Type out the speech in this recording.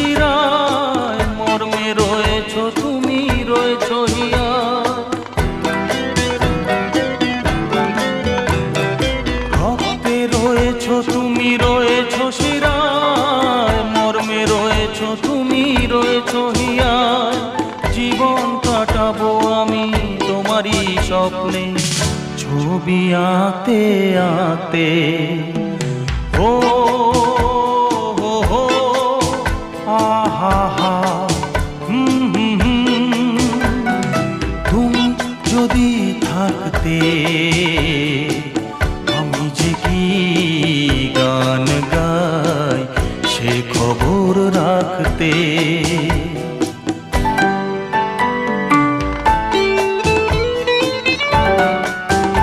শিরায়, মর্মে রয়েছ তুমি, রয়েছ হিয়া। রক্তে রয়েছ তুমি, রয়েছ শিরায়, মর্মে রয়েছ তুমি, রয়েছ হিয়া। জীবন কাটাবো আমি তোমারই স্বপ্নে, ছবি আঁকতে আঁকতে। ও হো হো, আহা হা, তুমি যদি থাকতে